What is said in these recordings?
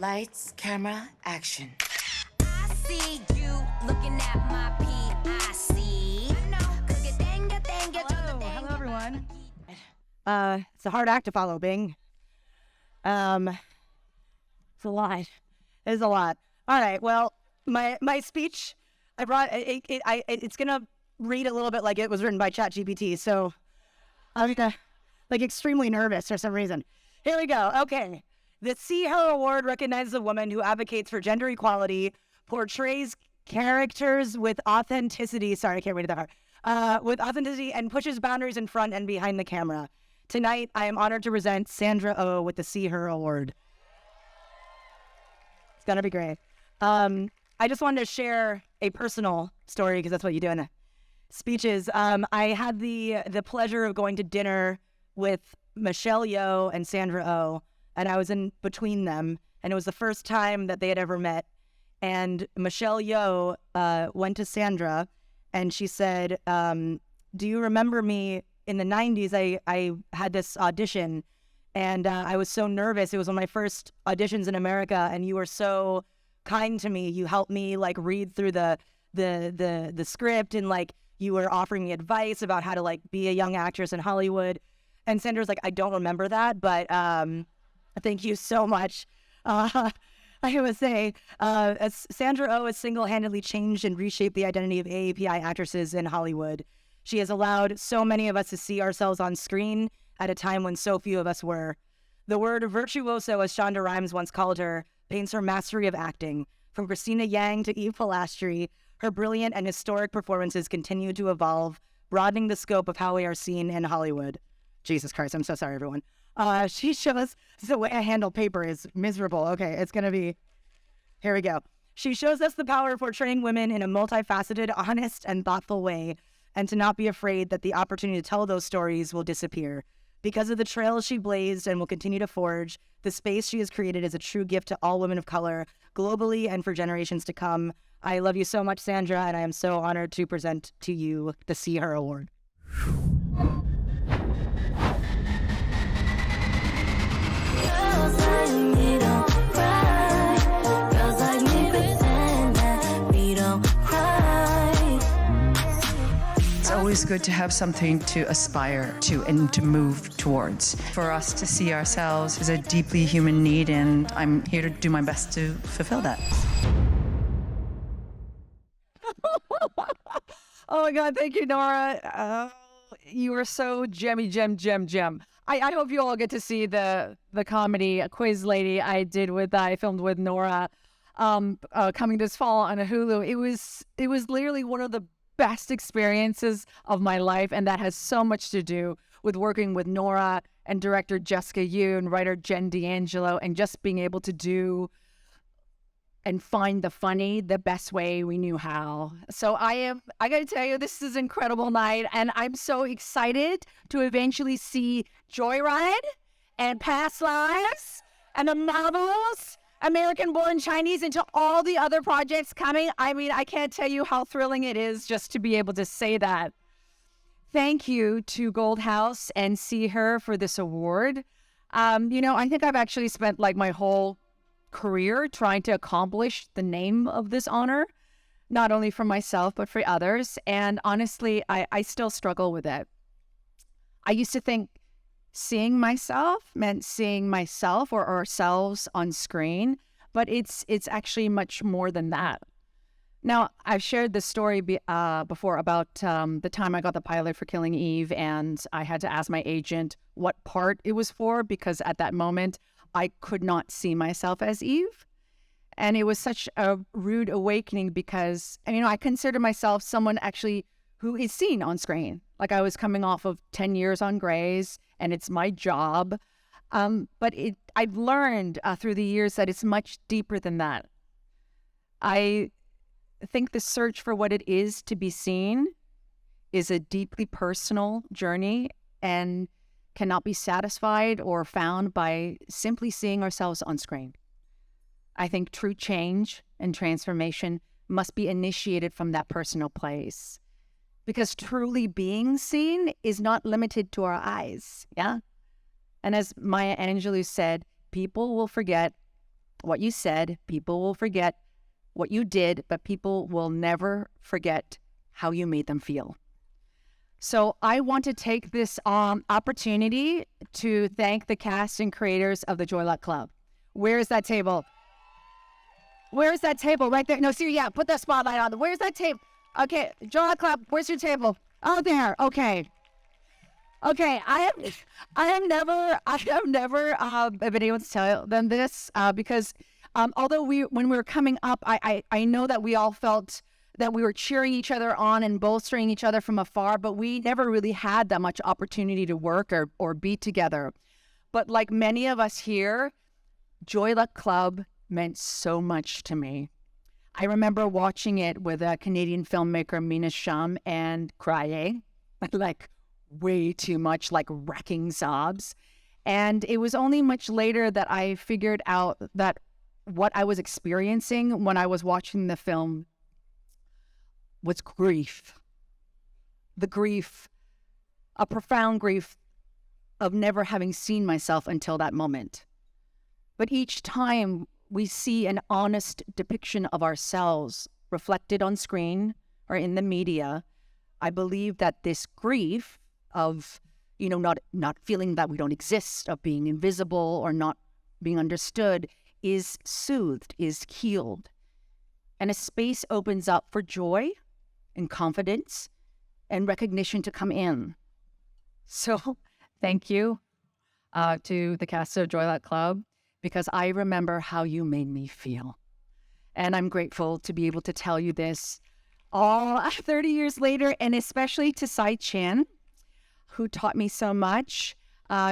Lights, camera, action. I see you looking at my PIC. Hello, everyone. It's a hard act to follow, Bing. It's a lot. It is a lot. All right. Well, my speech, I brought it's gonna read a little bit like it was written by ChatGPT. So I'm like extremely nervous for some reason. Here we go. Okay. The SeeHer Award recognizes a woman who advocates for gender equality, portrays characters with authenticity. Sorry, I can't read it that hard. With authenticity and pushes boundaries in front and behind the camera. Tonight, I am honored to present Sandra Oh with the SeeHer Award. It's gonna be great. I just wanted to share a personal story because that's what you do in the speeches. I had the pleasure of going to dinner with Michelle Yeoh and Sandra Oh, and I was in between them, and it was the first time that they had ever met. And Michelle Yeoh went to Sandra, and she said, do you remember me in the 90s? I had this audition, and I was so nervous. It was one of my first auditions in America, and you were so kind to me. You helped me like read through the script, and like you were offering me advice about how to like be a young actress in Hollywood. And Sandra's like, I don't remember that, but thank you so much. I would say as Sandra Oh has single-handedly changed and reshaped the identity of AAPI actresses in Hollywood. She has allowed so many of us to see ourselves on screen at a time when so few of us were. The word virtuoso, as Shonda Rhimes once called her, paints her mastery of acting. From Cristina Yang to Eve Polastri, her brilliant and historic performances continue to evolve, broadening the scope of how we are seen in Hollywood. Jesus Christ, I'm so sorry, everyone. She shows, the way I handle paper is miserable. Okay, it's going to be, here we go. She shows us the power of portraying women in a multifaceted, honest, and thoughtful way, and to not be afraid that the opportunity to tell those stories will disappear. Because of the trails she blazed and will continue to forge, the space she has created is a true gift to all women of color, globally and for generations to come. I love you so much, Sandra, and I am so honored to present to you the SeeHer Award. It's always good to have something to aspire to and to move towards. For us to see ourselves is a deeply human need, and I'm here to do my best to fulfill that. Oh my God, thank you, Nora. You were so gemmy, gem. I hope you all get to see the comedy Quiz Lady I filmed with Nora coming this fall on a Hulu. It was literally one of the best experiences of my life, and that has so much to do with working with Nora and director Jessica Yu and writer Jen D'Angelo, and just being able to do and find the funny the best way we knew how. So I gotta tell you, this is an incredible night, and I'm so excited to eventually see Joyride and Past Lives and The Novels, American Born Chinese, into all the other projects coming. I mean, I can't tell you how thrilling it is just to be able to say that. Thank you to Gold House and SeeHer for this award. I think I've actually spent like my whole career trying to accomplish the name of this honor, not only for myself, but for others. And honestly, I still struggle with it. I used to think seeing myself meant seeing myself or ourselves on screen, but it's actually much more than that. Now, I've shared this story before about the time I got the pilot for Killing Eve, and I had to ask my agent what part it was for, because at that moment, I could not see myself as Eve. And it was such a rude awakening because, I consider myself someone actually who is seen on screen. Like I was coming off of 10 years on Grey's, and it's my job. But I've learned through the years that it's much deeper than that. I think the search for what it is to be seen is a deeply personal journey, and cannot be satisfied or found by simply seeing ourselves on screen. I think true change and transformation must be initiated from that personal place, because truly being seen is not limited to our eyes, yeah? And as Maya Angelou said, people will forget, what you said. People will forget what you did, but people will never forget how you made them feel. So I want to take this opportunity to thank the cast and creators of the Joy Luck Club. Where is that table? Where's that table? Right there. No, seriously, yeah, put that spotlight on. Where's that table? Okay, Joy Luck Club, where's your table? Oh, there. Okay. Okay, I have never been able to tell them this because although when we were coming up, I know that we all felt that we were cheering each other on and bolstering each other from afar, but we never really had that much opportunity to work or be together. But like many of us here, Joy Luck Club meant so much to me. I remember watching it with a Canadian filmmaker, Mina Shum, and crying, like way too much, like wrecking sobs. And it was only much later that I figured out that what I was experiencing when I was watching the film was grief. The grief, a profound grief of never having seen myself until that moment. But each time we see an honest depiction of ourselves reflected on screen or in the media, I believe that this grief of, not feeling that we don't exist, of being invisible or not being understood, is soothed, is healed. And a space opens up for joy and confidence and recognition to come in. So thank you to the cast of Joy Luck Club, because I remember how you made me feel. And I'm grateful to be able to tell you this all 30 years later, and especially to Sai Chan, who taught me so much.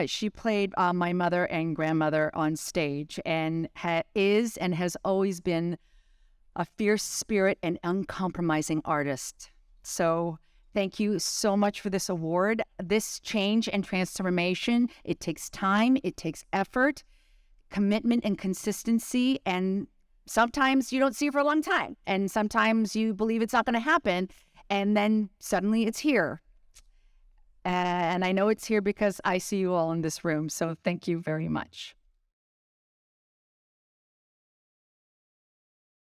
She played my mother and grandmother on stage and is and has always been a fierce spirit and uncompromising artist. So thank you so much for this award. This change and transformation, it takes time, it takes effort, commitment and consistency, and sometimes you don't see it for a long time, and sometimes you believe it's not going to happen, and then suddenly it's here. And I know it's here because I see you all in this room, so thank you very much.